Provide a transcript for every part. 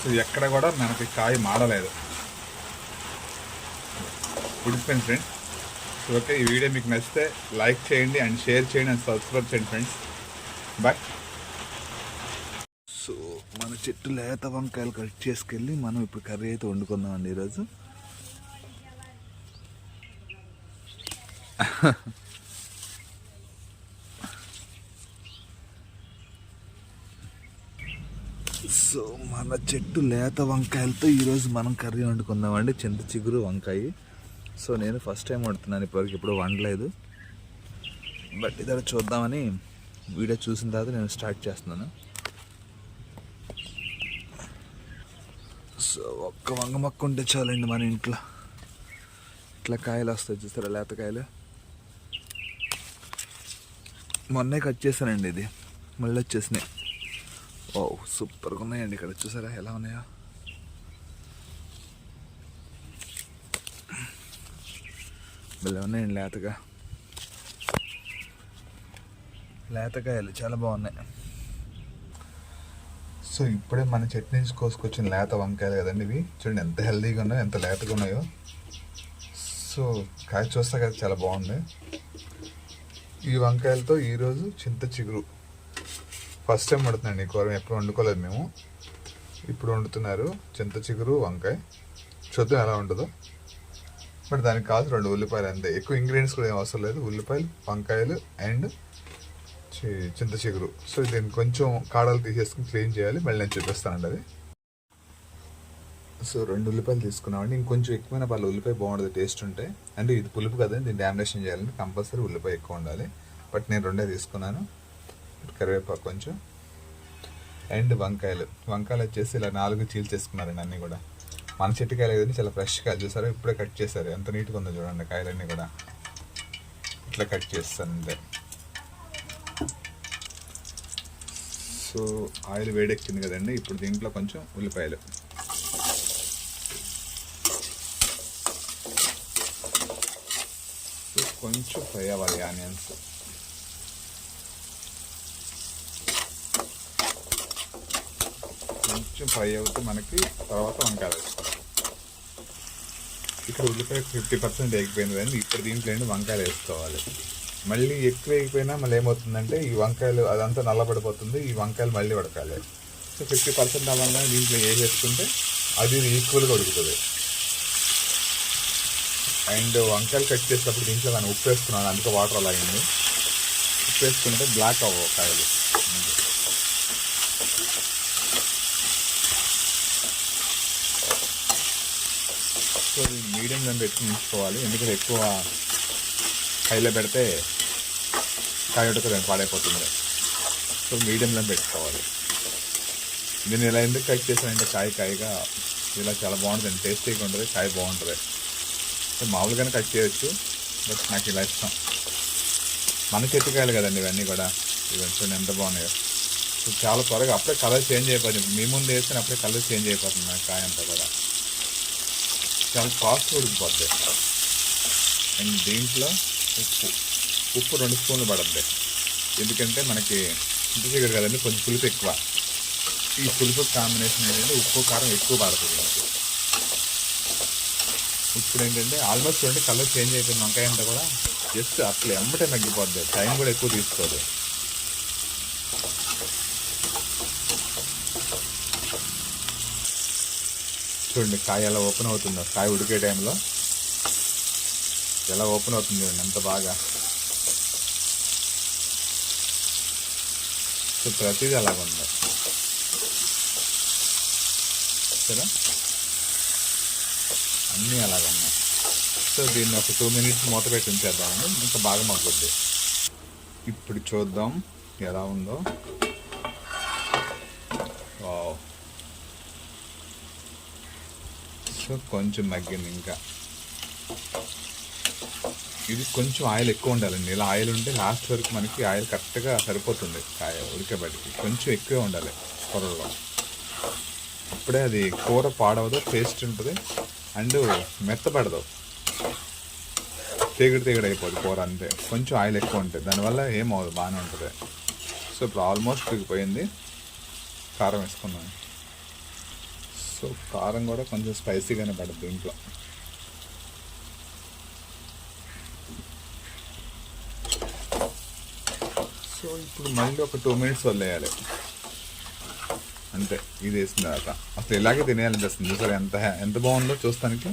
So ఎక్కడ కూడా మనకి కాయ మాడలేదు, ఉడికిపోయింది ఫ్రెండ్స్. సో ఓకే, ఈ వీడియో మీకు నచ్చితే లైక్ చేయండి అండ్ షేర్ చేయండి అండ్ సబ్స్క్రైబ్ చేయండి ఫ్రెండ్స్. బాయ్. సో మన చెట్టు లేత వంకాయలు కట్ చేసుకెళ్ళి మనం ఇప్పుడు కర్రీ అయితే వండుకుందామండి ఈరోజు. సో మన చెట్టు లేత వంకాయలతో ఈరోజు మనం కర్రీ వండుకుందామండి, చింత చిగురు వంకాయ. సో నేను ఫస్ట్ టైం వండుతున్నాను, ఇప్పటివరకు ఎప్పుడు వండలేదు. బట్ ఇదే చూద్దామని వీడియో చూసిన తర్వాత నేను స్టార్ట్ చేస్తున్నాను. సో ఒక్క వంగ మొక్క ఉంటే చాలండి మన ఇంట్లో. ఇట్లా కాయలు వస్తాయి చూస్తారా, లేతకాయలు. మొన్నే కట్ చేశానండి, ఇది మళ్ళీ వచ్చేసినాయి. ఓ సూపర్గా ఉన్నాయండి, ఇక్కడ చూసారా ఎలా ఉన్నాయో. భలే ఉన్నాయండి లేతకాయలు చాలా బాగున్నాయి. సో ఇప్పుడే మన చెట్టు నుంచి కోసుకొచ్చిన లేత వంకాయలు కదండి ఇవి. చూడండి ఎంత హెల్తీగా ఉన్నాయో, ఎంత లేతగా ఉన్నాయో. సో కాయ చూస్తా కదా చాలా బాగుంది. ఈ వంకాయలతో ఈరోజు చింత చిగురు ఫస్ట్ టైం వండుతున్నాండి, కూర ఎప్పుడు వండుకోలేదు మేము, ఇప్పుడు వండుతున్నారు. చింత చిగురు వంకాయ చూద్దాం ఎలా ఉంటుందో. బట్ దానికి కావాల్సిన 2 ఉల్లిపాయలు అంతే, ఎక్కువ ఇంగ్రీడియంట్స్ కూడా ఏం అవసరం లేదు. ఉల్లిపాయలు, వంకాయలు అండ్ చింత చిగురు. సో దీన్ని కొంచెం కాడలు తీసేసుకుని క్లీన్ చేయాలి, మళ్ళీ నేను చూపిస్తానండి అది. సో 2 ఉల్లిపాయలు తీసుకున్నామండి, ఇంకొంచెం ఎక్కువైనా పర్లేదు, ఉల్లిపాయ బాగుంటుంది టేస్ట్ ఉంటే. అంటే ఇది పులుపు కదా, దీన్ని డామినేషన్ చేయాలంటే కంపల్సరీ ఉల్లిపాయ ఎక్కువ ఉండాలి. బట్ నేను 2 తీసుకున్నాను. కరివేపాకు కొంచెం అండ్ వంకాయలు వచ్చేసి ఇలా 4 చీలు చేసుకున్నారండి. అన్నీ కూడా మన చెట్టు కాయలు కదండి, చాలా ఫ్రెష్గా చూసారు, ఇప్పుడే కట్ చేశారు. ఎంత నీట్గా ఉందో చూడండి, కాయలన్నీ కూడా ఇట్లా కట్ చేస్తానంటే. సో ఆయిల్ వేడెక్కింది కదండి, ఇప్పుడు దీంట్లో కొంచెం ఉల్లిపాయలు, కొంచెం ఫ్రై అవ్వాలి. ఆనియన్స్ కొంచెం ఫ్రై అవుతూ మనకి తర్వాత వంకాయలు వేసుకోవాలి. ఇక్కడ ఉల్లిపాయ 50% వేగిపోయింది కానీ ఇప్పుడు దీంట్లో వంకాయలు వేసుకోవాలి. మళ్ళీ ఎక్కువ వేగిపోయినా మళ్ళీ ఏమవుతుందంటే ఈ వంకాయలు అదంతా నల్లబడిపోతుంది, ఈ వంకాయలు మళ్ళీ ఉడకాలి. సో 50% అవ్వగానే దీంట్లో వేసేసుకుంటే అది ఈక్వల్గా ఉడుకుతుంది. అండ్ వంకాయలు కట్ చేసేటప్పుడు దీంట్లో నేను ఉప్పు వేసుకున్నాను, అందుకే వాటర్ అలా అయింది. ఉప్పు వేసుకుంటే బ్లాక్ అవ్వవు కాయలు. సో మీడియంలో పెట్టుకుని ఉంచుకోవాలి, ఎందుకంటే ఎక్కువ హైలో పెడితే కాయ ఉడకదు, పాడైపోతుంది. సో మీడియంలో పెట్టుకోవాలి. దీన్ని ఇలా ఎందుకు కట్ చేశానంటే కాయగా ఇలా చాలా బాగుంటుంది, టేస్టీగా ఉంటుంది, కాయ బాగుంటుంది. సో మామూలుగానే కట్ చేయొచ్చు, బట్ నాకు ఇలా ఇష్టం. మన చెట్టు కాయలు కదండి ఇవన్నీ కూడా, ఇవన్నీ చూడండి ఎంత బాగున్నాయో. సో చాలా త్వరగా అప్పుడే కలర్ చేంజ్ అయిపోతుంది, మీ ముందు వేస్తే అప్పుడే కలర్ చేంజ్ అయిపోతుంది నాకు కాయ అంతా కూడా, చాలా ఫాస్ట్ ఉడికిపోద్ది. అండ్ దీంట్లో ఉప్పు 2 స్పూన్లు పడుద్ది, ఎందుకంటే మనకి చింత చిగురు కదండి కొంచెం పులుపు ఎక్కువ. ఈ పులుపు కాంబినేషన్ ఏంటంటే ఉప్పు కారం ఎక్కువ పడుతుంది మనకి. ఇప్పుడు ఏంటంటే ఆల్మోస్ట్ చూడండి కలర్ చేంజ్ అయిపోయింది, వంకాయ అంతా కూడా జస్ట్ అట్లా ఎమ్మటే తగ్గిపోద్ది, టైం కూడా ఎక్కువ తీసుకోదు. చూడండి కాయ ఎలా ఓపెన్ అవుతుందో, కాయ ఉడికే టైంలో ఎలా ఓపెన్ అవుతుంది చూడండి ఎంత బాగా. సో ప్రతిదీ అలాగ ఉంది సరే, అన్నీ అలాగ ఉన్నాయి. సో దీన్ని ఒక 2 మినిట్స్ మూత పెట్టి ఉంచేద్దామండి, ఇంకా బాగా మగ్గుద్ది. ఇప్పుడు చూద్దాం ఎలా ఉందో. వావ్, సో కొంచెం మగ్గింది. ఇంకా ఇది కొంచెం ఆయిల్ ఎక్కువ ఉండాలండి, ఇలా ఆయిల్ ఉంటే లాస్ట్ వరకు మనకి ఆయిల్ కరెక్ట్గా సరిపోతుంది. కాయ ఉడికేబడికి కొంచెం ఎక్కువే ఉండాలి కూరలో, అప్పుడే అది కూర పాడవదు, టేస్ట్ ఉంటుంది అండ్ మెత్తపడదు, తీగడి అయిపోద్ది కూర అంతే. కొంచెం ఆయిల్ ఎక్కువ ఉంటుంది, దానివల్ల ఏమవుదు, బాగానే ఉంటుంది. సో ఇప్పుడు ఆల్మోస్ట్ ఉడికిపోయింది, కారం వేసుకున్నాను. సో కారం కూడా కొంచెం స్పైసీగానే పడుతుంది ఇంట్లో. సో ఇప్పుడు మళ్ళీ ఒక 2 minutes వదిలేయాలి అంతే. ఇది వేసిన తర్వాత అసలు ఇలాగే తినేయాలనిపిస్తుంది. సరే ఎంత ఎంత బాగుందో చూస్తానికి.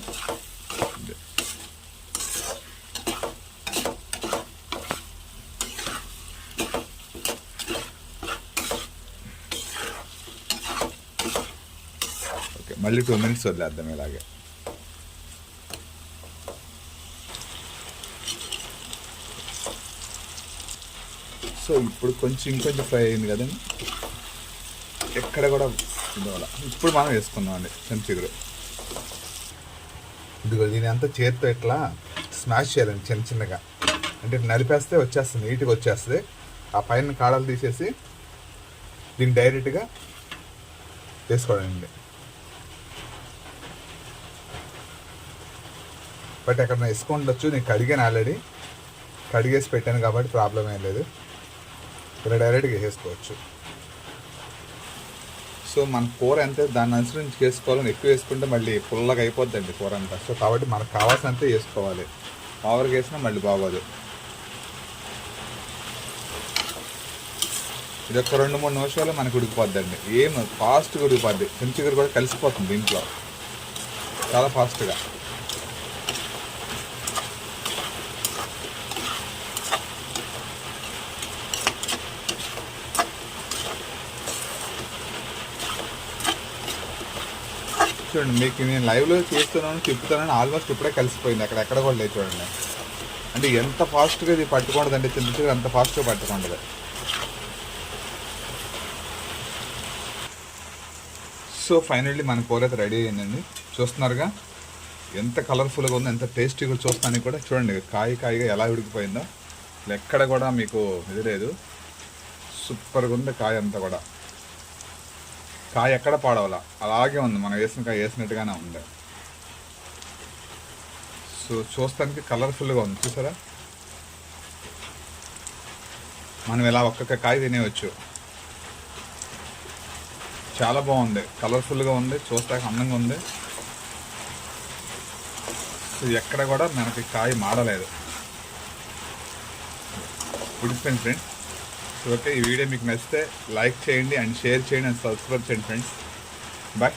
ఓకే, మళ్ళీ 2 minutes వదిలేద్దాం ఇలాగే. సో ఇప్పుడు ఇంకొంచెం ఫ్రై అయింది కదండి, ఎక్కడ కూడా ఇదివల్ల. ఇప్పుడు మనం వేసుకుందాం అండి చింతచిగురు. ఇదిగో దీని అంతా చేతితో ఇట్లా స్మాష్ చేయాలండి చిన్న చిన్నగా. అంటే నలిపేస్తే వచ్చేస్తుంది, నీట్గా వచ్చేస్తుంది. ఆ పైన కాడలు తీసేసి దీన్ని డైరెక్ట్గా వేసుకోవాలండి. బట్ ఎక్కడ వేసుకుండొచ్చు, నేను కడిగాను ఆల్రెడీ, కడిగేసి పెట్టాను కాబట్టి ప్రాబ్లం ఏం లేదు. ఇలా డైరెక్ట్గా వేసేసుకోవచ్చు. సో మన కూర ఎంత దాన్ని అనుసరించి వేసుకోవాలని, ఎక్కువ వేసుకుంటే మళ్ళీ పుల్లగా అయిపోద్దండి కూర అంతా. సో కాబట్టి మనకు కావాల్సినంత వేసుకోవాలి, ఓవర్గా వేసినా మళ్ళీ బాగోదు. ఇది ఒక 2-3 నిమిషాలు మనకు ఉడికిపోద్దండి. ఏం ఫాస్ట్గా ఉడికిపోద్ది, చింతచిగురు కూడా కలిసిపోతుంది దీంట్లో చాలా ఫాస్ట్గా. చూడండి, మీకు నేను లైవ్లో చేస్తున్నాను చెప్తున్నాను, ఆల్మోస్ట్ ఇప్పుడే కలిసిపోయింది, ఎక్కడ కూడా లేదు చూడండి. అంటే ఎంత ఫాస్ట్గా ఇది పట్టుకుంటుందంటే చింతచిగురు అంత ఫాస్ట్గా పట్టుకుంటుంది. సో ఫైనల్లీ మన కూర అయితే రెడీ అయిందండి. చూస్తున్నారుగా ఎంత కలర్ఫుల్గా ఉందో, ఎంత టేస్టీగా చూస్తానికి కూడా. చూడండి కాయగా ఎలా ఉడికిపోయిందో, ఎక్కడ కూడా మీకు ఇది లేదు. సూపర్గా ఉంది కాయ అంతా కూడా. కాయ ఎక్కడ పాడవాల, అలాగే ఉంది, మనం వేసిన కాయ వేసినట్టుగానే ఉంది. సో చూస్తానికి కలర్ఫుల్గా ఉంది, చూసారా? మనం ఇలా ఒక్కొక్క కాయ తినేవచ్చు. చాలా బాగుంది, కలర్ఫుల్గా ఉంది, చూస్తానికి అందంగా ఉంది. సో ఎక్కడ కూడా మనకి కాయ మాడలేదు. ఉడికిపోయింది ఫ్రెండ్స్. ఓకే, ఈ వీడియో మీకు నచ్చితే లైక్ చేయండి అండ్ షేర్ చేయండి అండ్ సబ్స్క్రైబ్ చేయండి ఫ్రెండ్స్. బాయ్.